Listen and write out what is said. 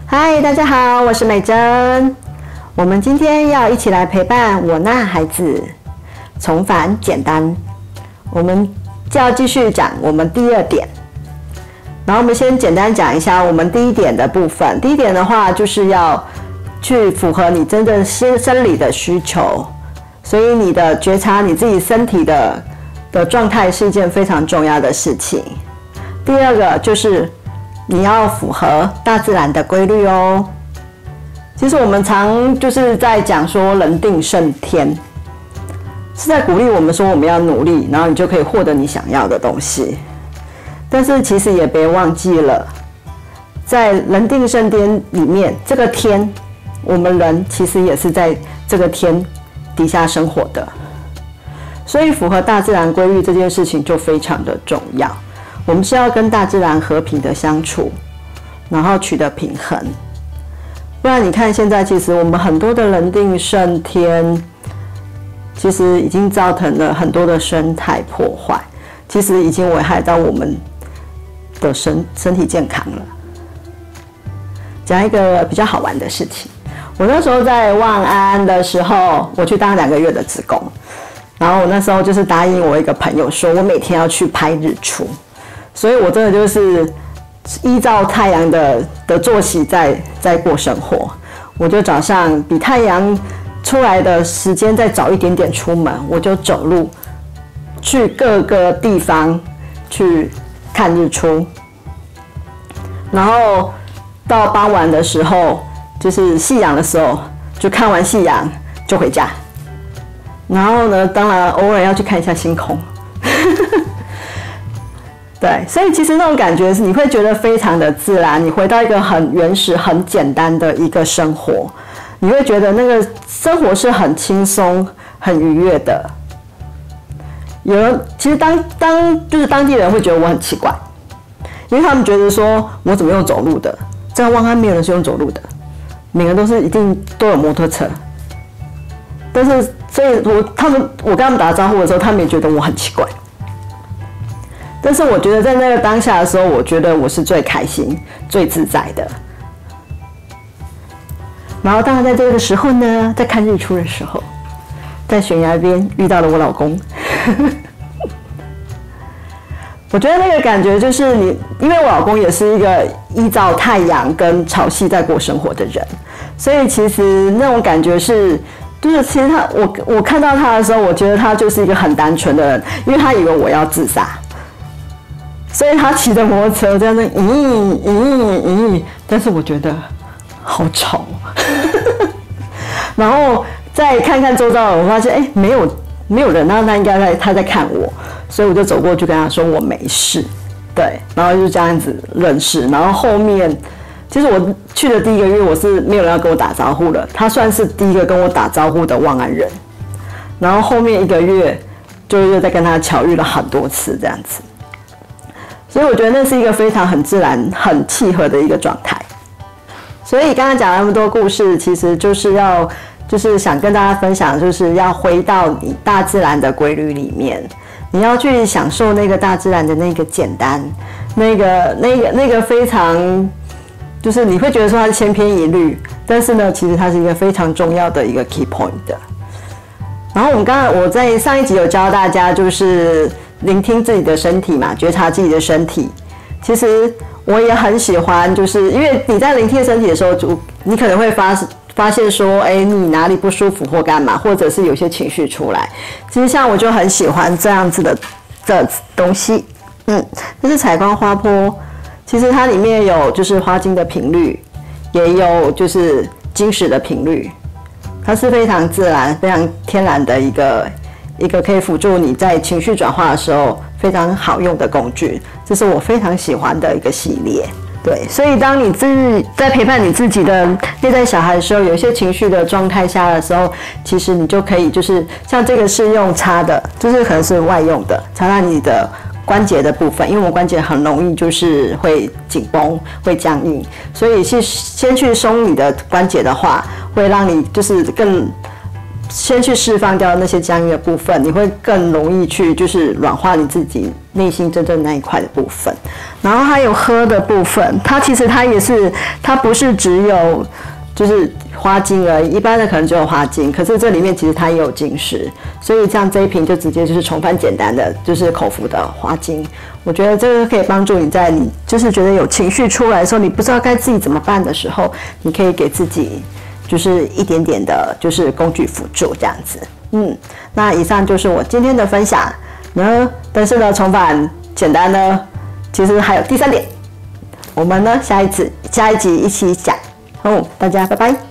嗨，大家好，我是美珍。我们今天要一起来陪伴我那孩子重返简单。我们就要继续讲我们第2点。然后我们先简单讲一下我们第1点的部分。第1点的话，就是要去符合你真正生理的需求，所以你的觉察你自己身体的状态是一件非常重要的事情。第2个就是你要符合大自然的规律哦。其实我们常就是在讲说人定胜天，是在鼓励我们说我们要努力，然后你就可以获得你想要的东西。但是其实也别忘记了，在人定胜天里面，这个天，我们人其实也是在这个天底下生活的。所以符合大自然规律这件事情就非常的重要。我们是要跟大自然和平的相处，然后取得平衡。不然你看现在其实我们很多的人定胜天，其实已经造成了很多的生态破坏，其实已经危害到我们的身体健康了。讲一个比较好玩的事情，我那时候在万安的时候，我去当2个月的志工，然后我那时候就是答应我一个朋友说，我每天要去拍日出，所以我真的就是依照太阳的作息在过生活。我就早上比太阳出来的时间再早一点点出门，我就走路去各个地方去看日出，然后到傍晚的时候，就是夕阳的时候，就看完夕阳就回家。然后呢，当然偶尔要去看一下星空。对，所以其实那种感觉是你会觉得非常的自然，你回到一个很原始、很简单的一个生活，你会觉得那个生活是很轻松、很愉悦的。有人其实就是当地人会觉得我很奇怪，因为他们觉得说我怎么用走路的，在万安没有人是用走路的，每个人都是一定都有摩托车。但是所以我跟他们打招呼的时候，他们也觉得我很奇怪。但是我觉得在那个当下的时候，我觉得我是最开心、最自在的。然后当然在这个时候呢，在看日出的时候，在悬崖边遇到了我老公。我觉得那个感觉就是因为我老公也是一个依照太阳跟潮汐在过生活的人，所以其实那种感觉是，就是其实我看到他的时候，我觉得他就是一个很单纯的人，因为他以为我要自杀。所以他骑着摩托车在那但是我觉得好吵。然后再看看周遭，我发现没有人，那应该他在看我，所以我就走过去跟他说我没事，对，然后就这样子认识。然后后面其实我去的第1个月，我是没有人要跟我打招呼了，他算是第一个跟我打招呼的万安人。然后后面1个月就又在跟他巧遇了很多次这样子。所以我觉得那是一个非常很自然、很契合的一个状态。所以刚刚讲了那么多故事，其实就是想跟大家分享，就是要回到你大自然的规律里面，你要去享受那个大自然的那个简单，那个非常，就是你会觉得说它是千篇一律，但是呢，其实它是一个非常重要的一个 key point 的。然后我在上一集有教大家，就是聆听自己的身体嘛，觉察自己的身体。其实我也很喜欢，就是因为你在聆听身体的时候，你可能会发现说，你哪里不舒服或干嘛，或者是有些情绪出来。其实像我就很喜欢这样子的东西，这是采光花波。其实它里面有就是花精的频率，也有就是晶石的频率，它是非常自然、非常天然的一个可以辅助你在情绪转化的时候非常好用的工具。这是我非常喜欢的一个系列。对，所以当你在陪伴你自己的内在小孩的时候，有一些情绪的状态下的时候，其实你就可以就是像这个是用擦的，就是可能是外用的，擦到你的关节的部分，因为我们关节很容易就是会紧绷、会僵硬，所以先去松你的关节的话，会让你就是更先去释放掉那些僵硬的部分，你会更容易去就是软化你自己内心真正那一块的部分。然后还有喝的部分，它其实它不是只有就是花精而已，一般的可能只有花精，可是这里面其实它也有精石，所以像这一瓶就直接就是重返简单的就是口服的花精。我觉得这个可以帮助你在你就是觉得有情绪出来的时候，你不知道该自己怎么办的时候，你可以给自己就是一点点的就是工具辅助这样子。那以上就是我今天的分享呢，但是呢重返简单呢其实还有第3点，我们呢下一集一起讲。大家拜拜。